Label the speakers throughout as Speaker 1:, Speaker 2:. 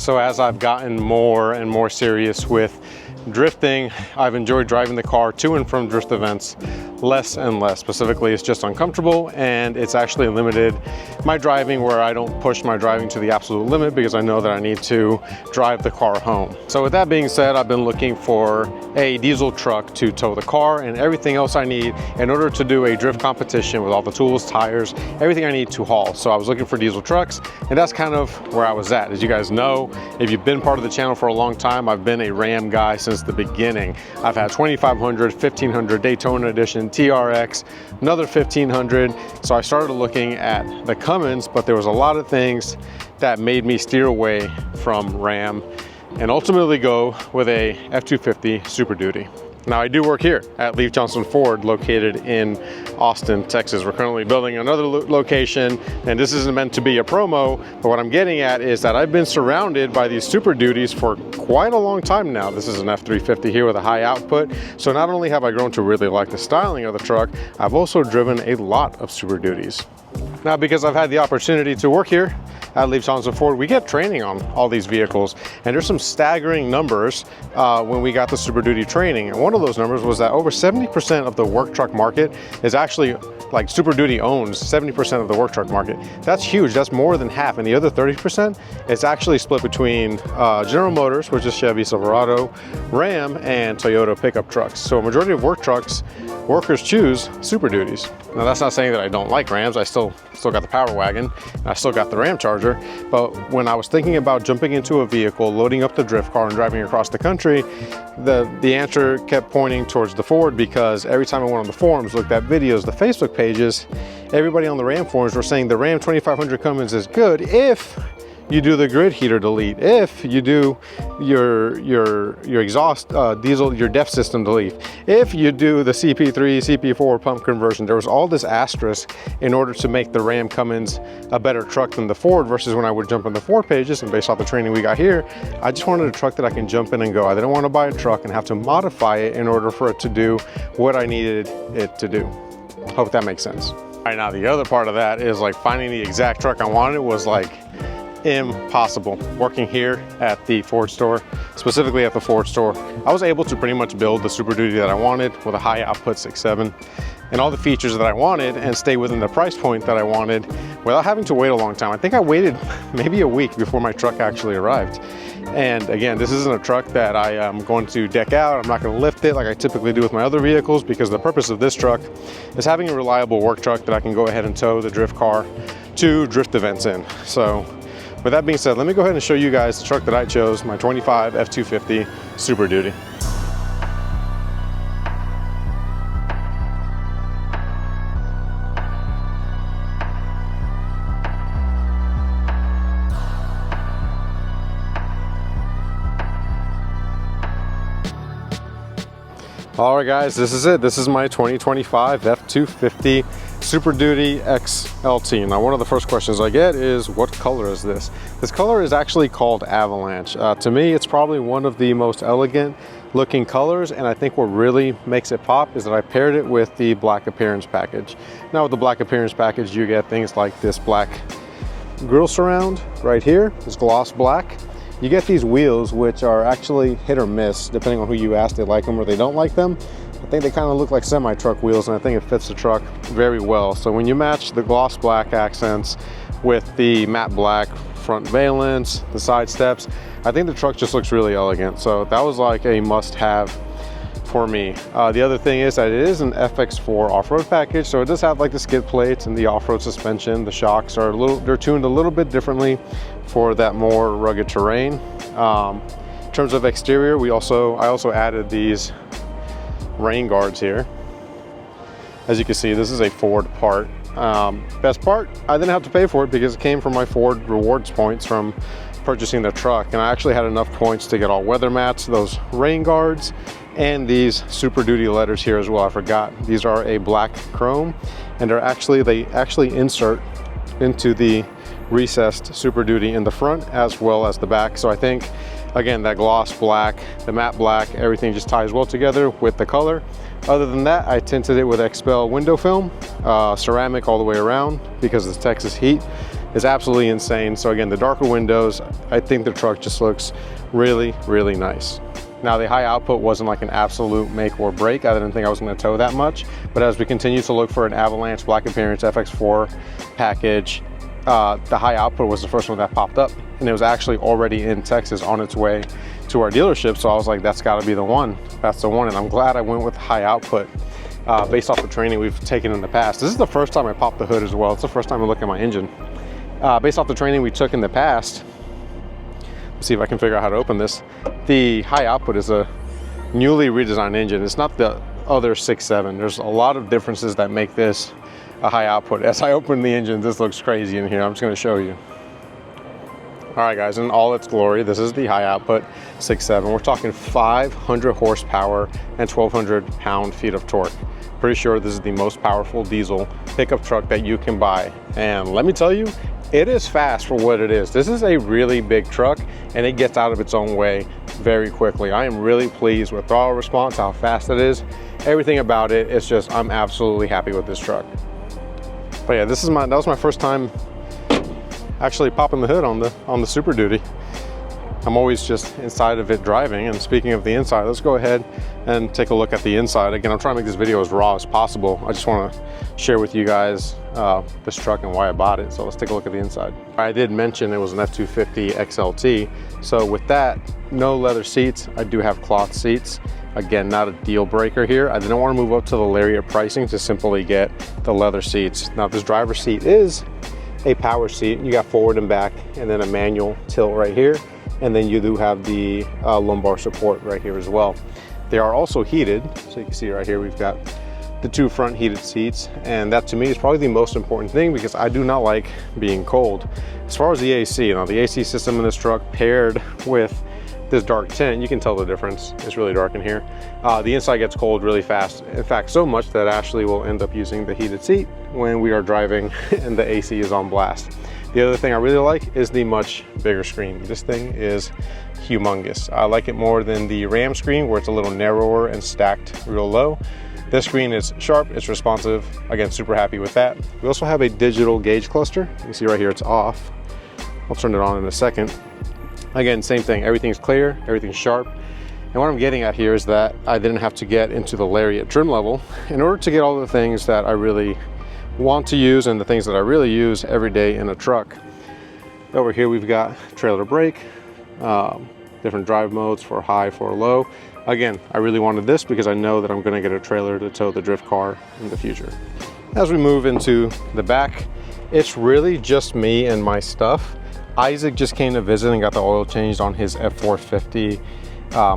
Speaker 1: So as I've gotten more and more serious with drifting, I've enjoyed driving the car to and from drift events less and less. Specifically, it's just uncomfortable, and it's actually limited my driving where I don't push my driving to the absolute limit because I know that I need to drive the car home. So with that being said, I've been looking for a diesel truck to tow the car and everything else I need in order to do a drift competition with all the tools, tires, everything I need to haul. So I was looking for diesel trucks, and that's kind of where I was at. As you guys know, if you've been part of the channel for a long time, I've been a Ram guy since the beginning. I've had 2500, 1500, Daytona Edition, TRX, another 1500. So I started looking at the Cummins, but there was a lot of things that made me steer away from Ram and ultimately go with a F-250 Super Duty. Now, I do work here at Leif Johnson Ford, located in Austin, Texas. We're currently building another location, and this isn't meant to be a promo, but what I'm getting at is that I've been surrounded by these Super Duties for quite a long time now. This is an F-350 here with a high output. So not only have I grown to really like the styling of the truck, I've also driven a lot of Super Duties. Now, because I've had the opportunity to work here at Leif Johnson Ford, we get training on all these vehicles, and there's some staggering numbers when we got the Super Duty training. And one of those numbers was that over 70% of the work truck market is actually, like, Super Duty owns 70% of the work truck market. That's huge. That's more than half. And the other 30% is actually split between General Motors, which is Chevy Silverado, Ram, and Toyota pickup trucks. So a majority of work trucks, workers choose Super Duties. Now, that's not saying that I don't like Rams. I still got the Power Wagon, and I still got the Ram Charger. But when I was thinking about jumping into a vehicle, loading up the drift car and driving across the country, the answer kept pointing towards the Ford, because every time I went on the forums, looked at videos, the Facebook pages, everybody on the Ram forums were saying the Ram 2500 Cummins is good if you do the grid heater delete, if you do your exhaust diesel, your DEF system delete, if you do the CP3, CP4 pump conversion. There was all this asterisk in order to make the Ram Cummins a better truck than the Ford, versus when I would jump in the Ford pages, and based off the training we got here, I just wanted a truck that I can jump in and go. I didn't want to buy a truck and have to modify it in order for it to do what I needed it to do. Hope that makes sense. All right, now the other part of that is, like, finding the exact truck I wanted was like impossible. Working here at the Ford store, specifically at the Ford store, I was able to pretty much build the Super Duty that I wanted with a high output 6.7 and all the features that I wanted, and stay within the price point that I wanted without having to wait a long time. I think I waited maybe a week before my truck actually arrived. And again, this isn't a truck that I am going to deck out. I'm not going to lift it like I typically do with my other vehicles, because the purpose of this truck is having a reliable work truck that I can go ahead and tow the drift car to drift events in. So with that being said, let me go ahead and show you guys the truck that I chose, my 25 F-250 Super Duty. All right, guys, this is it. This is my 2025 F-250 Super Duty XLT. Now, one of the first questions I get is, what color is this? This color is actually called Avalanche. To me, it's probably one of the most elegant looking colors, and I think what really makes it pop is that I paired it with the black appearance package. Now, with the black appearance package, you get things like this black grille surround right here, this gloss black. You get these wheels, which are actually hit or miss, depending on who you ask. They like them or they don't like them. I think they kind of look like semi-truck wheels, and I think it fits the truck very well. So when you match the gloss black accents with the matte black front valence, the side steps, I think the truck just looks really elegant. So that was like a must-have for me. The other thing is that it is an FX4 off-road package, so it does have like the skid plates and the off-road suspension. The shocks are they're tuned a little bit differently for that more rugged terrain. In terms of exterior, I also added these rain guards here. As you can see, this is a Ford part. Best part, I didn't have to pay for it because it came from my Ford rewards points from purchasing the truck, and I actually had enough points to get all weather mats, those rain guards, and these Super Duty letters here as well. I forgot, these are a black chrome, and they actually insert into the recessed Super Duty in the front as well as the back. So I think, again, that gloss black, the matte black, everything just ties well together with the color. Other than that, I tinted it with XPEL window film, ceramic all the way around because of the Texas heat. is absolutely insane. So again, the darker windows, I think the truck just looks really, really nice. Now the high output wasn't like an absolute make or break. I didn't think I was going to tow that much, but as we continue to look for an Avalanche Black Appearance FX4 package, the high output was the first one that popped up, and it was actually already in Texas on its way to our dealership. So I was like, that's got to be the one. That's the one. And I'm glad I went with high output based off the training we've taken in the past. This is the first time I popped the hood as well. It's the first time I look at my engine. Based off the training we took in the past, let's see if I can figure out how to open this. The high output is a newly redesigned engine. It's not the other 6.7. There's a lot of differences that make this a high output. As I open the engine, this looks crazy in here. I'm just going to show you. All right, guys, in all its glory, this is the high output 6.7. We're talking 500 horsepower and 1,200 pound-feet of torque. Pretty sure this is the most powerful diesel pickup truck that you can buy. And let me tell you, it is fast for what it is. This is a really big truck, and it gets out of its own way very quickly. I am really pleased with throttle response, how fast it is, everything about it. It's just, I'm absolutely happy with this truck. But yeah, that was my first time actually popping the hood on the Super Duty. I'm always just inside of it driving. And speaking of the inside, let's go ahead and take a look at the inside. Again, I'm trying to make this video as raw as possible. I just want to share with you guys this truck and why I bought it. So let's take a look at the inside. I did mention it was an F250 XLT. So with that, no leather seats. I do have cloth seats. Again, not a deal breaker here. I didn't want to move up to the Lariat pricing to simply get the leather seats. Now this driver's seat is a power seat. You got forward and back, and then a manual tilt right here. And then you do have the lumbar support right here as well. They are also heated. So you can see right here, we've got the two front heated seats. And that to me is probably the most important thing because I do not like being cold. As far as the AC, now the AC system in this truck paired with this dark tint, you can tell the difference. It's really dark in here. The inside gets cold really fast. In fact, so much that Ashley will end up using the heated seat when we are driving and the AC is on blast. The other thing I really like is the much bigger screen. This thing is humongous. I like it more than the Ram screen where it's a little narrower and stacked real low. This screen is sharp, it's responsive. Again, super happy with that. We also have a digital gauge cluster. You can see right here it's off. I'll turn it on in a second. Again, same thing, everything's clear, everything's sharp. And what I'm getting at here is that I didn't have to get into the Lariat trim level in order to get all the things that I really want to use and the things that I really use every day in a truck. Over here we've got trailer brake, different drive modes for high, for low. Again, I really wanted this because I know that I'm going to get a trailer to tow the drift car in the future. As we move into the back, it's really just me and my stuff. Isaac just came to visit and got the oil changed on his F450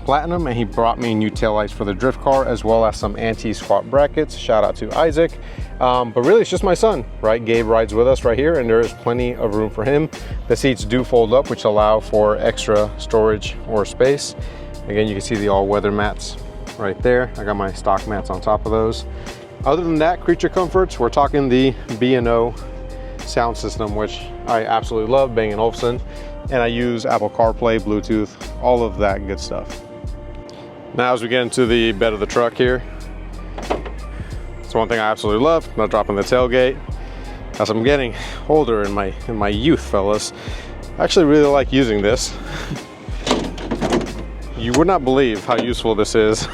Speaker 1: Platinum, and he brought me new taillights for the drift car as well as some anti-squat brackets. Shout out to Isaac. But really it's just my son, right? Gabe rides with us right here and there is plenty of room for him. The seats do fold up, which allow for extra storage or space. Again, you can see the all-weather mats right there. I got my stock mats on top of those. Other than that, creature comforts, we're talking the B&O sound system, which I absolutely love, Bang & Olufsen, and I use Apple CarPlay, Bluetooth, all of that good stuff. Now as we get into the bed of the truck here, it's one thing I absolutely love, I'm not dropping the tailgate. As I'm getting older in my youth, fellas, I actually really like using this. You would not believe how useful this is.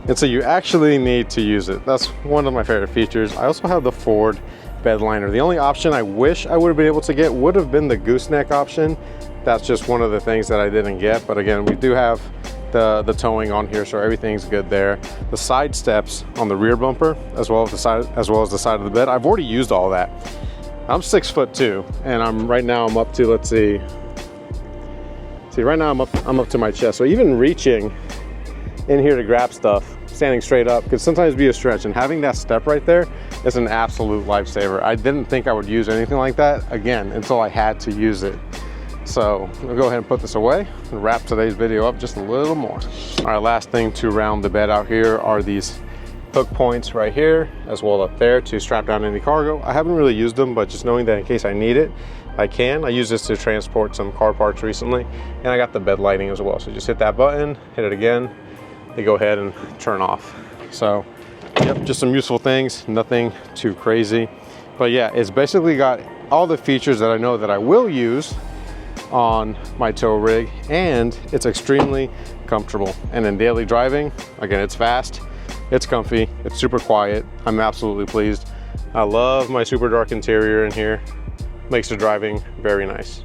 Speaker 1: And so you actually need to use it. That's one of my favorite features. I also have the Ford bed liner. The only option I wish I would have been able to get would have been the gooseneck option. That's just one of the things that I didn't get. But again, we do have the towing on here, so everything's good there. The side steps on the rear bumper, as well as the side of the bed. I've already used all that. I'm 6'2", and right now I'm up to, let's see. Right now I'm up to my chest. So even reaching in here to grab stuff, standing straight up, could sometimes be a stretch, and having that step right there is an absolute lifesaver. I didn't think I would use anything like that, again, until I had to use it. So we'll go ahead and put this away and wrap today's video up just a little more. All right, last thing to round the bed out here are these hook points right here, as well up there to strap down any cargo. I haven't really used them, but just knowing that in case I need it, I can. I used this to transport some car parts recently, and I got the bed lighting as well. So just hit that button, hit it again, they go ahead and turn off. So yep, just some useful things, nothing too crazy. But yeah, it's basically got all the features that I know that I will use on my tow rig, and it's extremely comfortable. And in daily driving, again, it's fast, it's comfy, it's super quiet. I'm absolutely pleased. I love my super dark interior in here. Makes the driving very nice.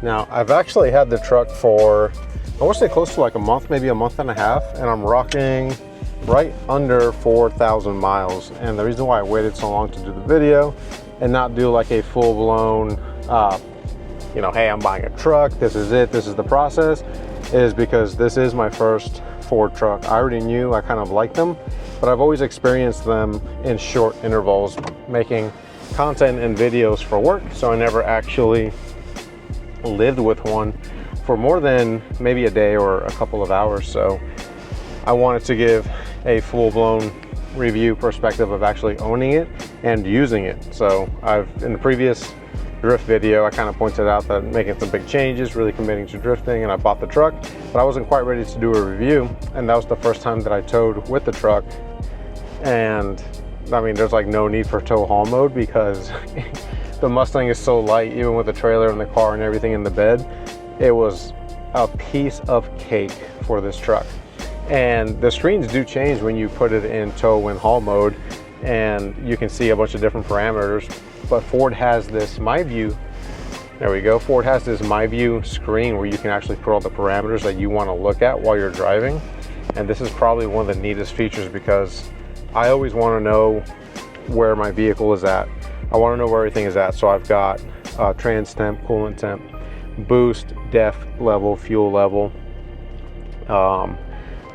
Speaker 1: Now, I've actually had the truck for, I want to say close to like a month, maybe a month and a half, and I'm rocking right under 4,000 miles. And the reason why I waited so long to do the video and not do like a full-blown, you know, hey, I'm buying a truck, this is it, this is the process, is because this is my first Ford truck. I already knew I kind of liked them, but I've always experienced them in short intervals, making content and videos for work, so I never actually lived with one for more than maybe a day or a couple of hours. So I wanted to give a full-blown review perspective of actually owning it and using it. So in the previous drift video, I kind of pointed out that making some big changes, really committing to drifting, and I bought the truck, but I wasn't quite ready to do a review. And that was the first time that I towed with the truck. And I mean, there's like no need for tow haul mode because the Mustang is so light, even with the trailer and the car and everything in the bed. It was a piece of cake for this truck. And the screens do change when you put it in tow and haul mode, and you can see a bunch of different parameters. But Ford has this My View, there we go. Ford has this My View screen where you can actually put all the parameters that you want to look at while you're driving. And this is probably one of the neatest features because I always want to know where my vehicle is at. I want to know where everything is at. So I've got trans temp, coolant temp, boost, def level, fuel level,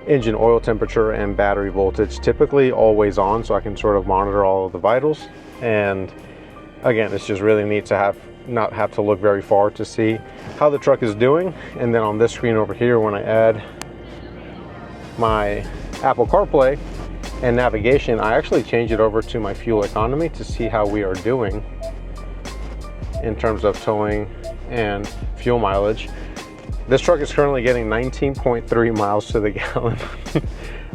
Speaker 1: engine oil temperature, and battery voltage, typically always on, so I can sort of monitor all of the vitals. And again, it's just really neat to not have to look very far to see how the truck is doing. And then on this screen over here, when I add my Apple CarPlay and navigation, I actually change it over to my fuel economy to see how we are doing in terms of towing and fuel mileage. This truck is currently getting 19.3 miles to the gallon.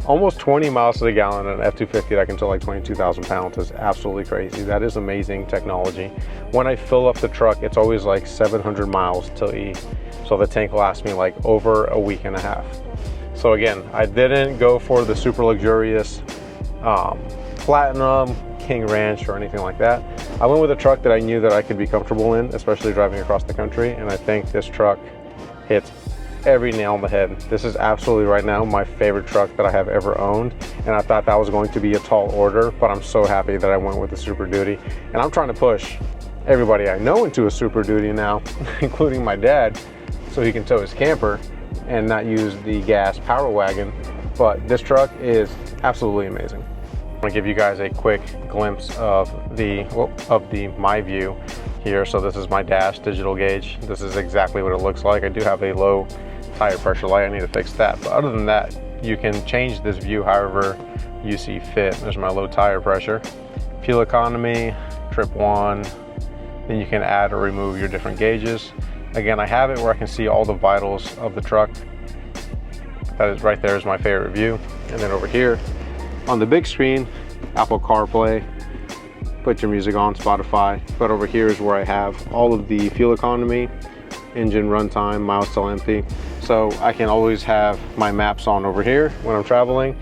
Speaker 1: Almost 20 miles to the gallon on an F-250 that can tow like 22,000 pounds is absolutely crazy. That is amazing technology. When I fill up the truck, it's always like 700 miles till E. So the tank lasts me like over a week and a half. So again, I didn't go for the super luxurious Platinum, King Ranch, or anything like that. I went with a truck that I knew that I could be comfortable in, especially driving across the country. And I think this truck hits every nail on the head. This is absolutely right now my favorite truck that I have ever owned, and I thought that was going to be a tall order, but I'm so happy that I went with the Super Duty. And I'm trying to push everybody I know into a Super Duty now, including my dad, so he can tow his camper and not use the gas Power Wagon. But this truck is absolutely amazing. I'm gonna give you guys a quick glimpse of the My View here. So this is my dash digital gauge. This is exactly what it looks like. I do have a low tire pressure light. I need to fix that. But other than that, you can change this view however you see fit. There's my low tire pressure. Fuel economy, trip 1. Then you can add or remove your different gauges. Again, I have it where I can see all the vitals of the truck. That is right there is my favorite view. And then over here on the big screen, Apple CarPlay, put your music on, Spotify. But over here is where I have all of the fuel economy, engine runtime, miles till empty. So I can always have my maps on over here when I'm traveling.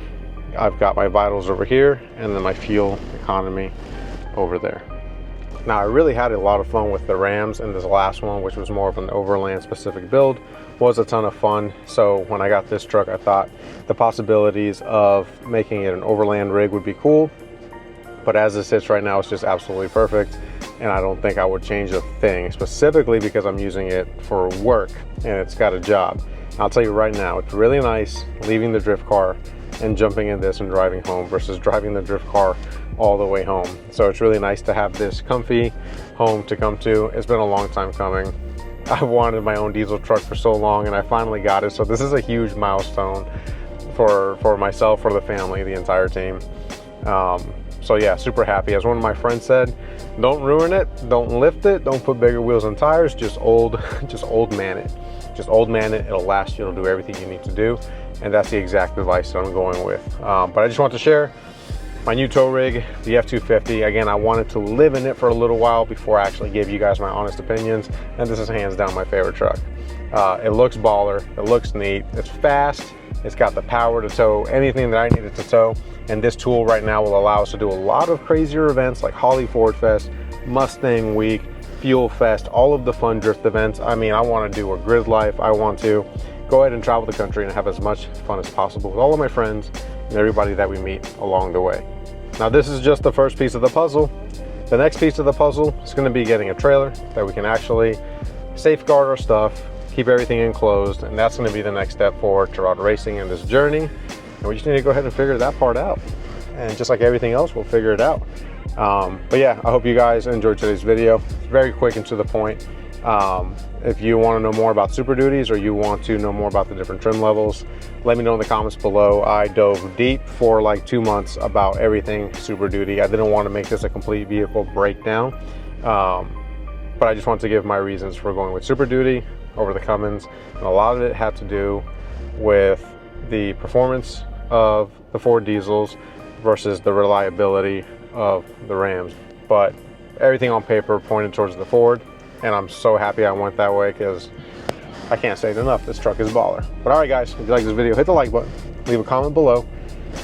Speaker 1: I've got my vitals over here and then my fuel economy over there. Now, I really had a lot of fun with the Rams, and this last one, which was more of an overland specific build, was a ton of fun. So when I got this truck, I thought the possibilities of making it an overland rig would be cool. But as it sits right now, it's just absolutely perfect. And I don't think I would change a thing, specifically because I'm using it for work and it's got a job. I'll tell you right now, it's really nice leaving the drift car and jumping in this and driving home versus driving the drift car all the way home. So it's really nice to have this comfy home to come to. It's been a long time coming. I've wanted my own diesel truck for so long, and I finally got it. So this is a huge milestone for myself, for the family, the entire team. So yeah, super happy. As one of my friends said, don't ruin it, don't lift it, don't put bigger wheels and tires, just old man it. Just old man it, it'll last you, it'll do everything you need to do. And that's the exact advice that I'm going with. But I just want to share My new tow rig, the F250. Again, I wanted to live in it for a little while before I actually give you guys my honest opinions, and this is hands down my favorite truck. It looks baller, it looks neat, it's fast, it's got the power to tow anything that I needed to tow, and this tool right now will allow us to do a lot of crazier events like Holly Ford Fest, Mustang Week, Fuel Fest, all of the fun drift events. I mean, I want to do a grid life. I want to go ahead and travel the country and have as much fun as possible with all of my friends and everybody that we meet along the way. Now, this is just the first piece of the puzzle. The next piece of the puzzle is going to be getting a trailer that we can actually safeguard our stuff, keep everything enclosed, and that's going to be the next step for Tirado Racing in this journey. And we just need to go ahead and figure that part out. And just like everything else, we'll figure it out. But yeah, I hope you guys enjoyed today's video. It's very quick and to the point. If you want to know more about Super Duties or you want to know more about the different trim levels, let me know in the comments below. I dove deep for like 2 months about everything Super Duty. I didn't want to make this a complete vehicle breakdown, but I just wanted to give my reasons for going with Super Duty over the Cummins, and a lot of it had to do with the performance of the Ford diesels versus the reliability of the Rams. But everything on paper pointed towards the Ford, and I'm so happy I went that way because I can't say it enough, this truck is baller. But all right guys, if you like this video, hit the like button, leave a comment below,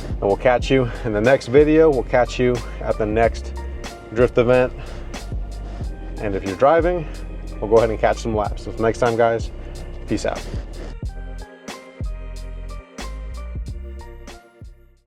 Speaker 1: and we'll catch you in the next video. We'll catch you at the next drift event, and if you're driving, we'll go ahead and catch some laps. Until next time guys, peace out.